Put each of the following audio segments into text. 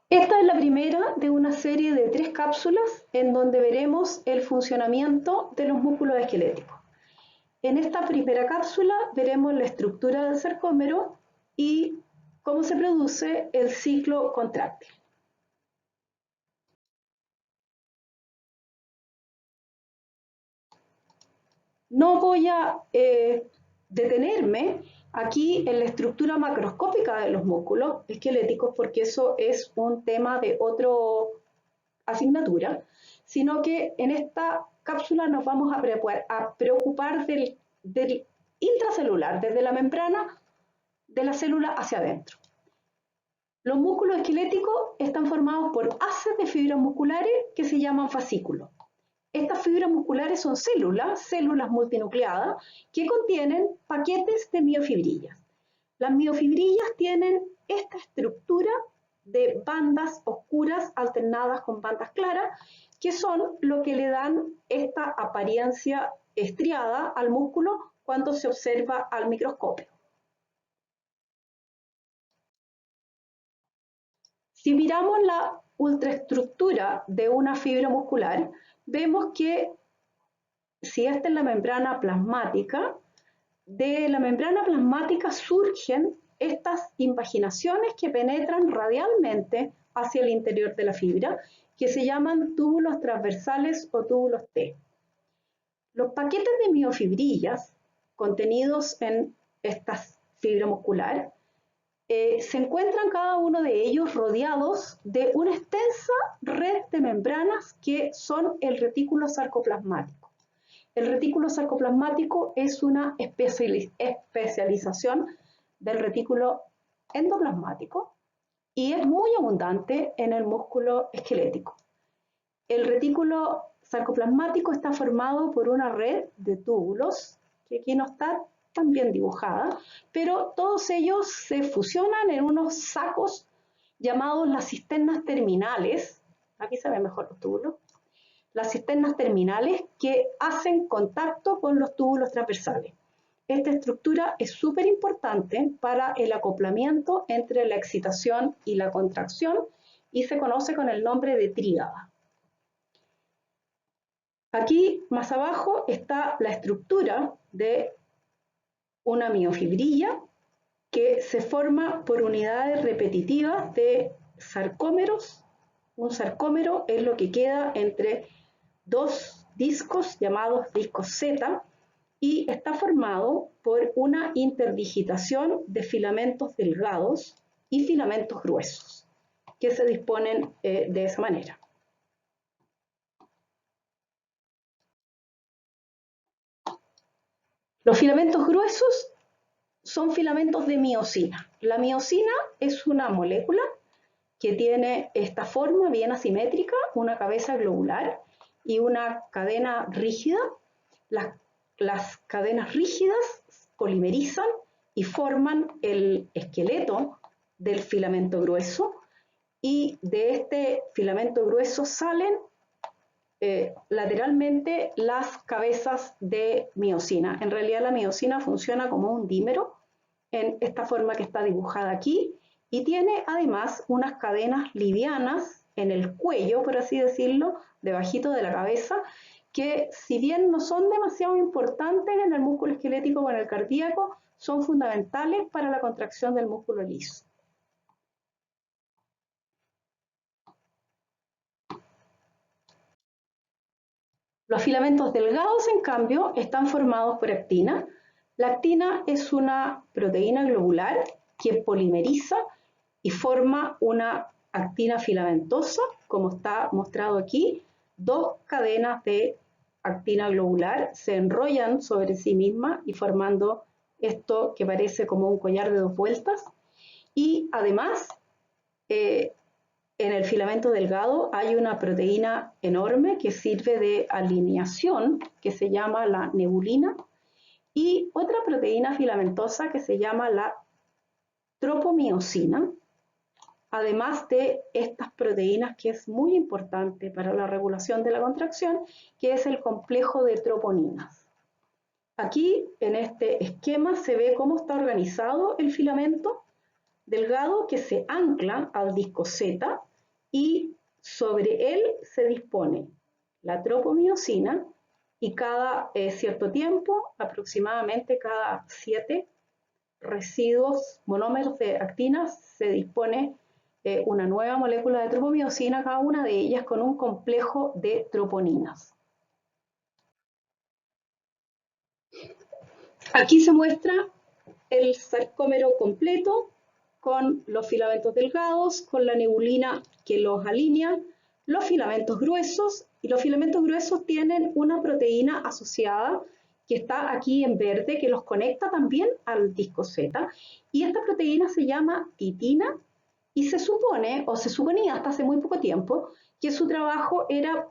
Esta es la primera de una serie de 3 cápsulas en donde veremos el funcionamiento de los músculos esqueléticos. En esta primera cápsula veremos la estructura del sarcómero y cómo se produce el ciclo contráctil. No voy a detenerme aquí en la estructura macroscópica de los músculos esqueléticos porque eso es un tema de otra asignatura, sino que en esta cápsula nos vamos a preocupar del intracelular, desde la membrana de la célula hacia adentro. Los músculos esqueléticos están formados por haces de fibras musculares que se llaman fascículos. Estas fibras musculares son células multinucleadas, que contienen paquetes de miofibrillas. Las miofibrillas tienen esta estructura de bandas oscuras alternadas con bandas claras, que son lo que le dan esta apariencia estriada al músculo cuando se observa al microscopio. Si miramos la ultraestructura de una fibra muscular, vemos que si esta es la membrana plasmática, de la membrana plasmática surgen estas invaginaciones que penetran radialmente hacia el interior de la fibra, que se llaman túbulos transversales o túbulos T. Los paquetes de miofibrillas contenidos en esta fibra muscular se encuentran cada uno de ellos rodeados de una extensa red de membranas que son el retículo sarcoplasmático. El retículo sarcoplasmático es una especialización del retículo endoplasmático y es muy abundante en el músculo esquelético. El retículo sarcoplasmático está formado por una red de túbulos, que aquí no está tan bien dibujada, pero todos ellos se fusionan en unos sacos llamados las cisternas terminales. Aquí se ven mejor los túbulos. Las cisternas terminales que hacen contacto con los túbulos transversales. Esta estructura es súper importante para el acoplamiento entre la excitación y la contracción y se conoce con el nombre de tríada. Aquí más abajo está la estructura de una miofibrilla que se forma por unidades repetitivas de sarcómeros. Un sarcómero es lo que queda entre dos discos llamados discos Z y está formado por una interdigitación de filamentos delgados y filamentos gruesos que se disponen de esa manera. Los filamentos gruesos son filamentos de miosina. La miosina es una molécula que tiene esta forma bien asimétrica, una cabeza globular y una cadena rígida. Las cadenas rígidas polimerizan y forman el esqueleto del filamento grueso y de este filamento grueso salen lateralmente las cabezas de miosina. En realidad la miosina funciona como un dímero en esta forma que está dibujada aquí y tiene además unas cadenas livianas en el cuello, por así decirlo, debajito de la cabeza, que si bien no son demasiado importantes en el músculo esquelético o en el cardíaco, son fundamentales para la contracción del músculo liso. Los filamentos delgados, en cambio, están formados por actina. La actina es una proteína globular que polimeriza y forma una actina filamentosa, como está mostrado aquí. Dos cadenas de actina globular se enrollan sobre sí mismas y formando esto que parece como un collar de 2 vueltas. Y además, en el filamento delgado hay una proteína enorme que sirve de alineación, que se llama la nebulina, y otra proteína filamentosa que se llama la tropomiosina, además de estas proteínas que es muy importante para la regulación de la contracción, que es el complejo de troponinas. Aquí en este esquema se ve cómo está organizado el filamento delgado que se ancla al disco Z y sobre él se dispone la tropomiosina y cada cierto tiempo, aproximadamente cada 7 residuos monómeros de actina, se dispone una nueva molécula de tropomiosina, cada una de ellas con un complejo de troponinas. Aquí se muestra el sarcómero completo con los filamentos delgados, con la nebulina que los alinea, los filamentos gruesos, y los filamentos gruesos tienen una proteína asociada que está aquí en verde, que los conecta también al disco Z, y esta proteína se llama titina, y se supone, o se suponía hasta hace muy poco tiempo, que su trabajo era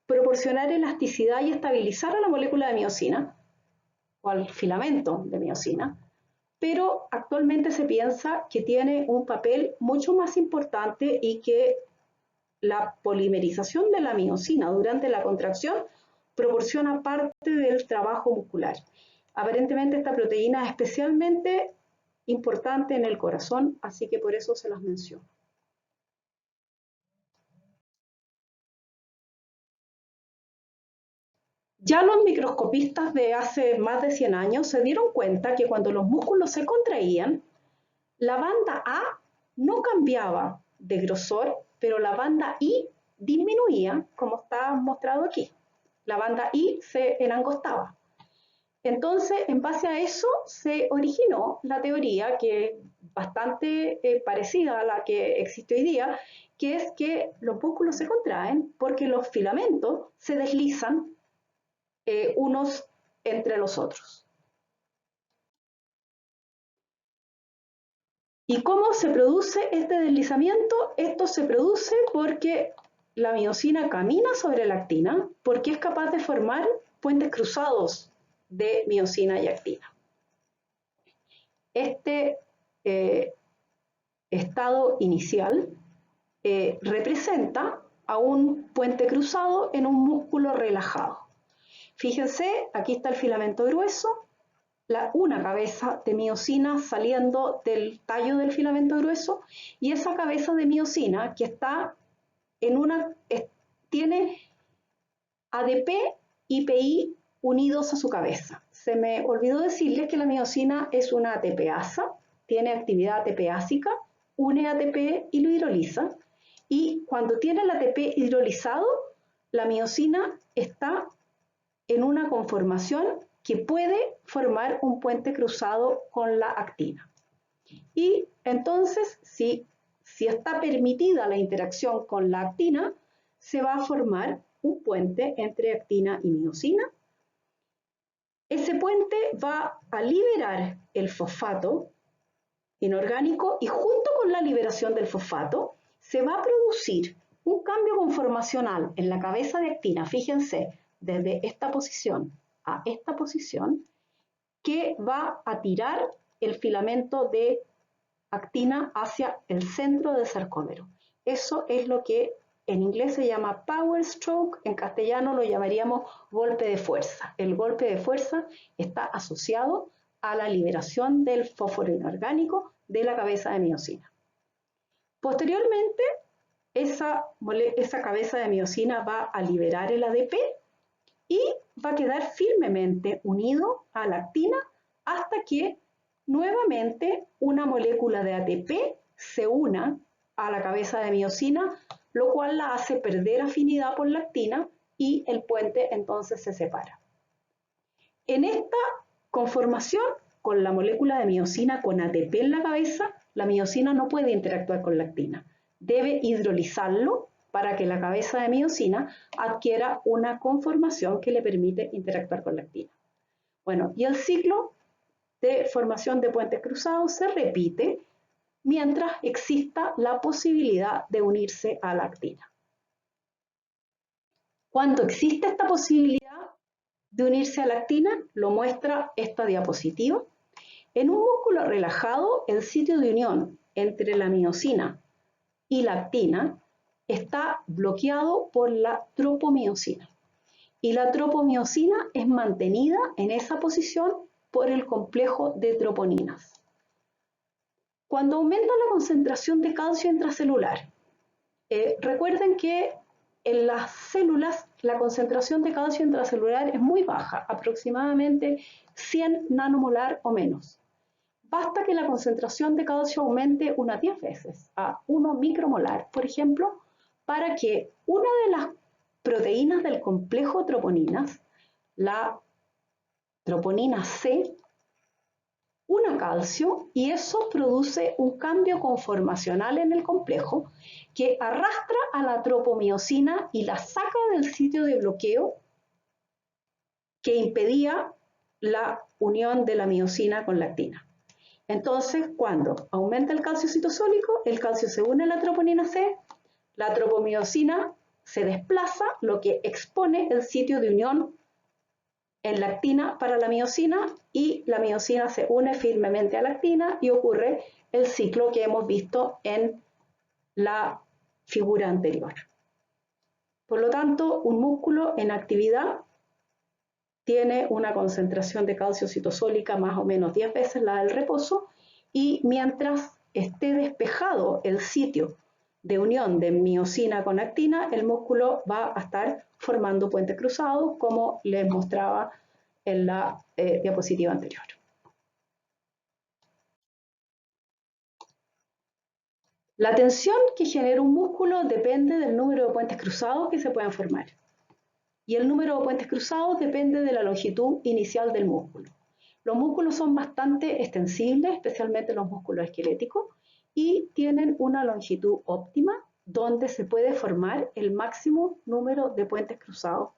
proporcionar elasticidad y estabilizar a la molécula de miosina, o al filamento de miosina, pero actualmente se piensa que tiene un papel mucho más importante y que la polimerización de la miosina durante la contracción proporciona parte del trabajo muscular. Aparentemente esta proteína es especialmente importante en el corazón, así que por eso se las menciono. Ya los microscopistas de hace más de 100 años se dieron cuenta que cuando los músculos se contraían, la banda A no cambiaba de grosor, pero la banda I disminuía, como está mostrado aquí. La banda I se enangostaba. Entonces, en base a eso, se originó la teoría, que es bastante parecida a la que existe hoy día, que es que los músculos se contraen porque los filamentos se deslizan unos entre los otros. ¿Y cómo se produce este deslizamiento? Esto se produce porque la miosina camina sobre la actina, porque es capaz de formar puentes cruzados de miosina y actina. Este estado inicial representa a un puente cruzado en un músculo relajado. Fíjense, aquí está el filamento grueso, una cabeza de miosina saliendo del tallo del filamento grueso, y esa cabeza de miosina que está en tiene ADP y PI unidos a su cabeza. Se me olvidó decirles que la miosina es una ATPasa, tiene actividad ATPásica, une ATP y lo hidroliza, y cuando tiene el ATP hidrolizado, la miosina está en una conformación que puede formar un puente cruzado con la actina. Y entonces, si está permitida la interacción con la actina, se va a formar un puente entre actina y miosina. Ese puente va a liberar el fosfato inorgánico y junto con la liberación del fosfato se va a producir un cambio conformacional en la cabeza de actina, fíjense, desde esta posición a esta posición, que va a tirar el filamento de actina hacia el centro del sarcómero. Eso es lo que en inglés se llama power stroke, en castellano lo llamaríamos golpe de fuerza. El golpe de fuerza está asociado a la liberación del fósforo inorgánico de la cabeza de miosina. Posteriormente, esa cabeza de miosina va a liberar el ADP y va a quedar firmemente unido a la actina hasta que nuevamente una molécula de ATP se una a la cabeza de miosina, lo cual la hace perder afinidad por la actina y el puente entonces se separa. En esta conformación, con la molécula de miosina con ATP en la cabeza, la miosina no puede interactuar con la actina. Debe hidrolizarlo para que la cabeza de miosina adquiera una conformación que le permite interactuar con la actina. Bueno, y el ciclo de formación de puentes cruzados se repite mientras exista la posibilidad de unirse a la actina. Cuando existe esta posibilidad de unirse a la actina, lo muestra esta diapositiva. En un músculo relajado, el sitio de unión entre la miosina y la actina está bloqueado por la tropomiosina. Y la tropomiosina es mantenida en esa posición por el complejo de troponinas. Cuando aumenta la concentración de calcio intracelular Recuerden que en las células la concentración de calcio intracelular es muy baja, aproximadamente 100 nanomolar o menos. Basta que la concentración de calcio aumente unas 10 veces a 1 micromolar, por ejemplo, para que una de las proteínas del complejo troponinas, la troponina C, una calcio y eso produce un cambio conformacional en el complejo que arrastra a la tropomiosina y la saca del sitio de bloqueo que impedía la unión de la miosina con la actina. Entonces, cuando aumenta el calcio citosólico, el calcio se une a la troponina C, la tropomiosina se desplaza, lo que expone el sitio de unión en la actina para la miosina y la miosina se une firmemente a la actina y ocurre el ciclo que hemos visto en la figura anterior. Por lo tanto, un músculo en actividad tiene una concentración de calcio citosólica más o menos 10 veces la del reposo y mientras esté despejado el sitio de unión de miosina con actina, el músculo va a estar formando puentes cruzados, como les mostraba en la diapositiva anterior. La tensión que genera un músculo depende del número de puentes cruzados que se puedan formar. Y el número de puentes cruzados depende de la longitud inicial del músculo. Los músculos son bastante extensibles, especialmente los músculos esqueléticos, y tienen una longitud óptima donde se puede formar el máximo número de puentes cruzados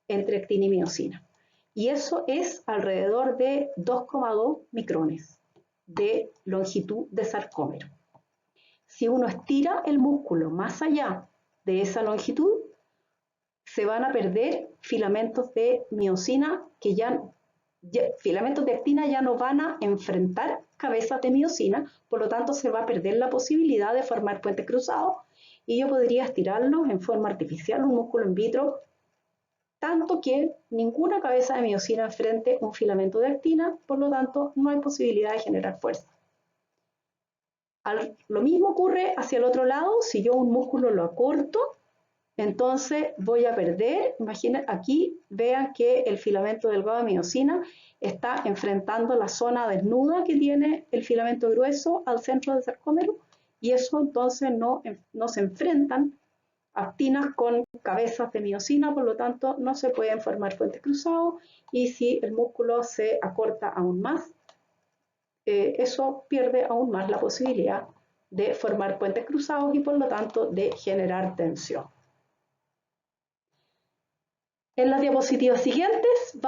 entre actina y miosina. Y eso es alrededor de 2,2 micrones de longitud de sarcómero. Si uno estira el músculo más allá de esa longitud, se van a perder filamentos de miosina que filamentos de actina ya no van a enfrentar cabezas de miosina, por lo tanto se va a perder la posibilidad de formar puentes cruzados y yo podría estirarlos en forma artificial, un músculo in vitro, tanto que ninguna cabeza de miosina enfrente un filamento de actina, por lo tanto no hay posibilidad de generar fuerza. Lo mismo ocurre hacia el otro lado, si yo un músculo lo acorto, entonces voy a perder, imaginen, aquí vean que el filamento delgado de miosina está enfrentando la zona desnuda que tiene el filamento grueso al centro del sarcómero y eso entonces no se enfrentan actinas con cabezas de miosina, por lo tanto no se pueden formar puentes cruzados y si el músculo se acorta aún más, eso pierde aún más la posibilidad de formar puentes cruzados y por lo tanto de generar tensión. En las diapositivas siguientes